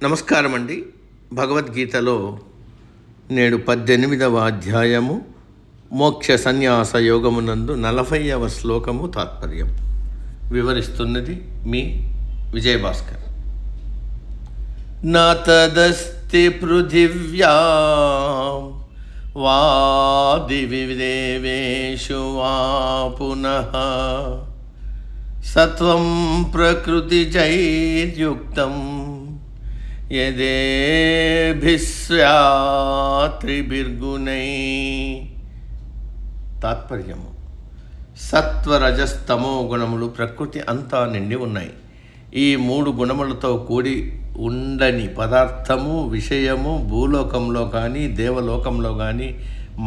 నమస్కారం అండి. భగవద్గీతలో నేడు 18వ అధ్యాయము మోక్ష సన్యాస యోగమునందు 40వ శ్లోకము తాత్పర్యం వివరిస్తున్నది మీ విజయభాస్కర్. నా తదస్తి పృథివ్యా వా దివి దేవేషు వా పునః సత్వం ప్రకృతిజైర్యుక్తం యదేభిస్యాత్రిభిర్గుణై. తాత్పర్యము: సత్వరజస్తమో గుణములు ప్రకృతి అంతా నిండి ఉన్నాయి. ఈ మూడు గుణములతో కూడి ఉండని పదార్థము, విషయము భూలోకంలో కానీ, దేవలోకంలో కానీ,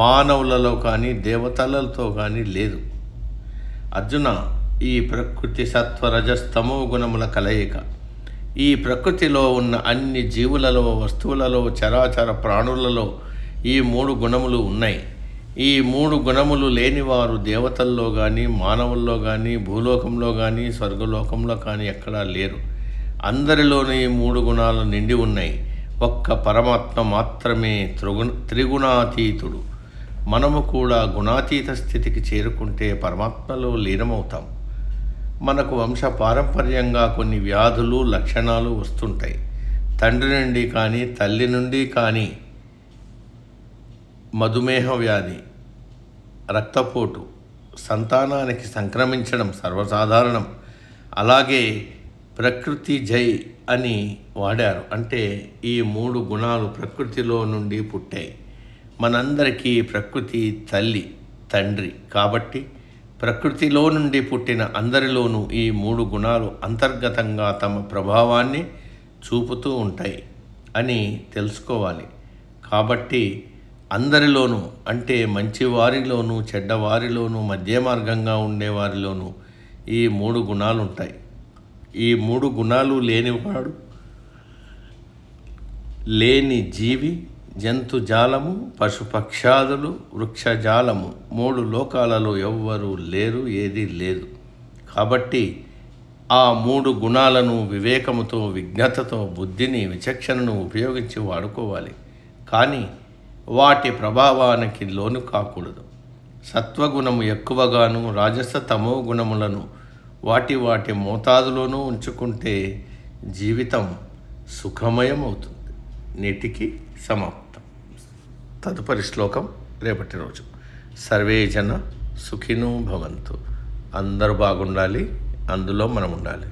మానవులలో కానీ, దేవతలతో కానీ లేదు. అర్జున, ఈ ప్రకృతి సత్వరజస్తమో గుణముల కలయిక. ఈ ప్రకృతిలో ఉన్న అన్ని జీవులలో, వస్తువులలో, చరాచర ప్రాణులలో ఈ మూడు గుణములు ఉన్నాయి. ఈ మూడు గుణములు లేనివారు దేవతల్లో కానీ, మానవుల్లో కానీ, భూలోకంలో కానీ, స్వర్గలోకంలో కానీ ఎక్కడా లేరు. అందరిలోనూ ఈ మూడు గుణాలు నిండి ఉన్నాయి. ఒక్క పరమాత్మ మాత్రమే త్రిగుణాతీతుడు. మనము కూడా గుణాతీత స్థితికి చేరుకుంటే పరమాత్మలో లీనమవుతాం. మనకు వంశ పారంపర్యంగా కొన్ని వ్యాధులు, లక్షణాలు వస్తుంటాయి. తండ్రి నుండి కానీ, తల్లి నుండి కానీ మధుమేహ వ్యాధి, రక్తపోటు సంతానానికి సంక్రమించడం సర్వసాధారణం. అలాగే ప్రకృతి జై అని వాడారు. అంటే ఈ మూడు గుణాలు ప్రకృతిలో నుండి పుట్టాయి. మనందరికీ ప్రకృతి తల్లి, తండ్రి. కాబట్టి ప్రకృతిలో నుండి పుట్టిన అందరిలోనూ ఈ మూడు గుణాలు అంతర్గతంగా తమ ప్రభావాన్ని చూపుతూ ఉంటాయి అని తెలుసుకోవాలి. కాబట్టి అందరిలోనూ, అంటే మంచివారిలోనూ, చెడ్డవారిలోనూ, మధ్య మార్గంగా ఉండేవారిలోనూ ఈ మూడు గుణాలు ఉంటాయి. ఈ మూడు గుణాలు లేనివాడు లేని జీవి, జంతుజాలము, పశుపక్షాదులు, వృక్షజాలము, మూడు లోకాలలో ఎవ్వరూ లేరు, ఏదీ లేదు. కాబట్టి ఆ మూడు గుణాలను వివేకముతో, విజ్ఞతతో, బుద్ధిని, విచక్షణను ఉపయోగించి వాడుకోవాలి. కానీ వాటి ప్రభావానికి లోను కాకూడదు. సత్వగుణము ఎక్కువగాను, రాజస తమో గుణములను వాటి మోతాదులోనూ ఉంచుకుంటే జీవితం సుఖమయం అవుతుంది. నేటికి సమాప్తం. తదుపరి శ్లోకం రేపటి రోజు. సర్వే జన సుఖినో భవంతు. అందరూ బాగుండాలి, అందులో మనం ఉండాలి.